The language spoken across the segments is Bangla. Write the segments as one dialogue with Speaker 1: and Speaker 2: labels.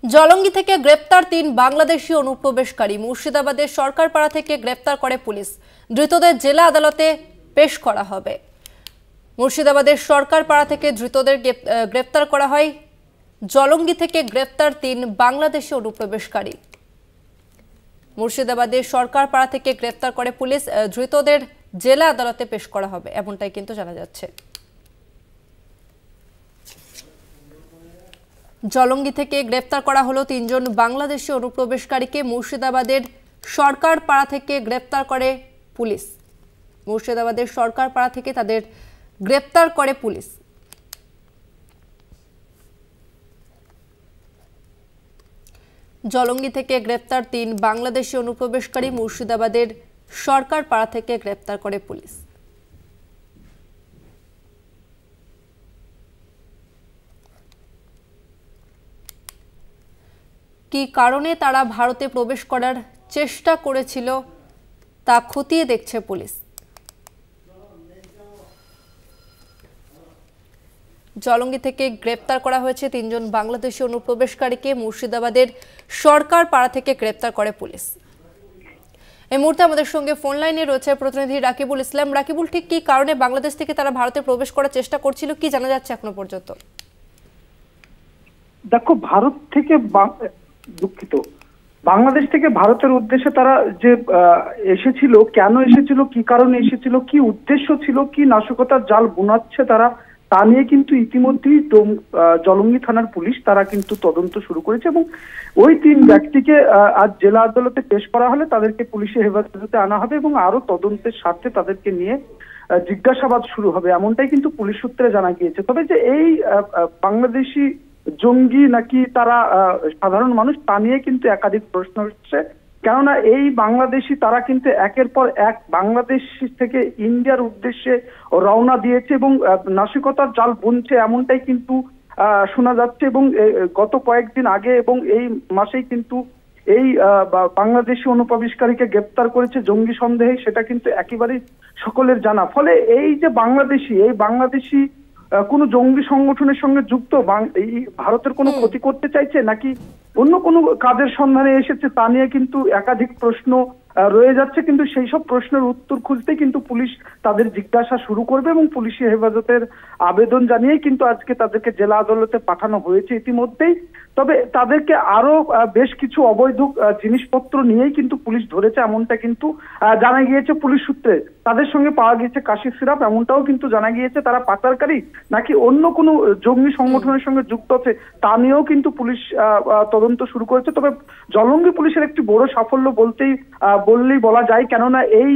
Speaker 1: জলঙ্গি থেকে গ্রেপ্তার ৩ বাংলাদেশি অনুপ্রবেশকারী। মুর্শিদাবাদের সরকারপাড়া থেকে গ্রেপ্তার করে পুলিশ। ধৃতদের জেলা আদালতে পেশ করা হবে। মুর্শিদাবাদের সরকারপাড়া থেকে ধৃতদের গ্রেপ্তার করা হয়। জলঙ্গি থেকে গ্রেপ্তার ৩ বাংলাদেশি অনুপ্রবেশকারী। মুর্শিদাবাদের সরকারপাড়া থেকে গ্রেপ্তার করে পুলিশ। ধৃতদের জেলা আদালতে পেশ করা হবে, এমনটাই কিন্তু জানা যাচ্ছে। জলঙ্গি থেকে গ্রেপ্তার করা হলো ৩ জন বাংলাদেশি অনুপ্রবেশকারীকে। মুর্শিদাবাদের সরকারপাড়া থেকে গ্রেপ্তার করে পুলিশ। মুর্শিদাবাদের সরকারপাড়া থেকে তাদের গ্রেপ্তার করে পুলিশ। জলঙ্গি থেকে গ্রেপ্তার ৩ বাংলাদেশি অনুপ্রবেশকারী। মুর্শিদাবাদের সরকারপাড়া থেকে গ্রেপ্তার করে পুলিশ। কি কারণে তারা ভারতে প্রবেশ করার চেষ্টা করেছিল তা খতিয়ে দেখছে পুলিশ। জলঙ্গি থেকে গ্রেপ্তার করা হয়েছে ৩ জন বাংলাদেশি অনুপ্রবেশকারীকে। মুর্শিদাবাদের সরকারপাড়া থেকে গ্রেপ্তার করে পুলিশ। এই মুহূর্তে আমাদের সঙ্গে ফোন লাইনে রয়েছে প্রতিনিধি রাকিবুল ইসলাম। রাকিবুল, ঠিক কি কারণে বাংলাদেশ থেকে তারা ভারতে প্রবেশ করার চেষ্টা করছিল, কি জানা যাচ্ছে এখনো পর্যন্ত?
Speaker 2: দেখো, ভারত থেকে দুঃখিত বাংলাদেশ থেকে ভারতের উদ্দেশ্যে তারা যে এসেছিল, কেন এসেছিল, কি কারণে এসেছিল, কি উদ্দেশ্য ছিল, কি নাশকতার জাল বুনাচ্ছে তারা, তা নিয়ে কিন্তু ইতিমধ্যেই জলঙ্গি থানার পুলিশ তারা কিন্তু তদন্ত শুরু করেছে এবং ওই ৩ ব্যক্তিকে আজ জেলা আদালতে পেশ করা হলে তাদেরকে পুলিশের হেফাজতে আনা হবে এবং আরো তদন্তের স্বার্থে তাদেরকে নিয়ে জিজ্ঞাসাবাদ শুরু হবে, এমনটাই কিন্তু পুলিশ সূত্রে জানা গিয়েছে। তবে যে এই বাংলাদেশি জঙ্গি নাকি তারা সাধারণ মানুষ, তা নিয়ে কিন্তু একাধিক প্রশ্ন উঠছে। কেননা এই বাংলাদেশি তারা কিন্তু একের পর এক বাংলাদেশ থেকে ইন্ডিয়ার উদ্দেশ্যে রওনা দিয়েছে এবং নাশকতার জাল বুনছে, এমনটাই কিন্তু শোনা যাচ্ছে। এবং গত কয়েকদিন আগে এবং এই মাসেই কিন্তু এই বাংলাদেশি অনুপ্রবেশকারীকে গ্রেপ্তার করেছে জঙ্গি সন্দেহে, সেটা কিন্তু একেবারেই সকলের জানা। ফলে এই যে বাংলাদেশি কোন জঙ্গি সংগঠনের সঙ্গে যুক্ত, এই ভারতের কোনো ক্ষতি করতে চাইছে নাকি অন্য কোনো কাজের সন্ধানে এসেছে, তা নিয়ে কিন্তু একাধিক প্রশ্ন রয়ে যাচ্ছে। কিন্তু সেই সব প্রশ্নের উত্তর খুঁজতে কিন্তু পুলিশ তাদের জিজ্ঞাসা শুরু করবে এবং পুলিশি হেফাজতের আবেদন জানিয়ে কিন্তু আজকে তাদেরকে জেলা আদালতে পাঠানো হয়েছে ইতিমধ্যেই। তবে তাদেরকে আরো বেশ কিছু অবৈধ জিনিসপত্র নিয়েই কিন্তু পুলিশ ধরেছে, এমনটা কিন্তু জানা গিয়েছে পুলিশ সূত্রে। তাদের সঙ্গে পাওয়া গিয়েছে কাশি সিরাপ, এমনটাও কিন্তু জানা গিয়েছে তারা পাচারকারী নাকি অন্য কোনো জঙ্গি সংগঠনের সঙ্গে যুক্ত আছে, তা নিয়েও কিন্তু পুলিশ তদন্ত শুরু করেছে। তবে জলঙ্গি পুলিশের একটি বড় সাফল্য বললেই বলা যায়, কেননা এই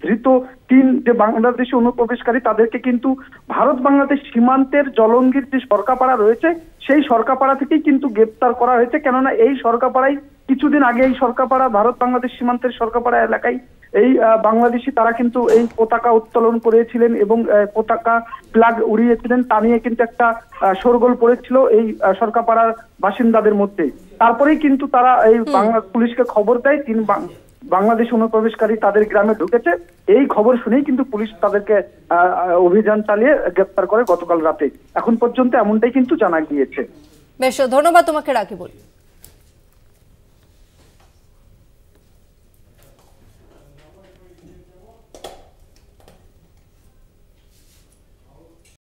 Speaker 2: ধৃত ৩ যে বাংলাদেশি অনুপ্রবেশকারী তাদেরকে কিন্তু ভারত বাংলাদেশ সীমান্তের জলঙ্গির যে সরকারপাড়া রয়েছে সেই সরকারপাড়া থেকেই কিন্তু গ্রেপ্তার করা হয়েছে। কেননা এই সরকারপাড়ায় কিছুদিন আগে এই সরকারপাড়া ভারত বাংলাদেশ সীমান্তের সরকারপাড়া এলাকায় এই বাংলাদেশি তারা কিন্তু এই পতাকা উত্তোলন করেছিলেন এবং পতাকা ফ্ল্যাগ উড়িয়েছিলেন, তা নিয়ে কিন্তু একটা শোরগোল পড়েছিল এই সরকারপাড়ার বাসিন্দাদের মধ্যে। তারপরেই কিন্তু তারা এই বাংলা পুলিশকে খবর দেয় ৩ বাংলাদেশ অনুপ্রবেশকারী তাদের গ্রামে ঢুকেছে। এই খবর শুনেই কিন্তু পুলিশ তাদেরকে অভিযান চালিয়ে গ্রেপ্তার করে গতকাল রাতে। এখন পর্যন্ত এমনটাই কিন্তু জানা গিয়েছে।
Speaker 1: বেশ, ধন্যবাদ তোমাকে রাকিবুল।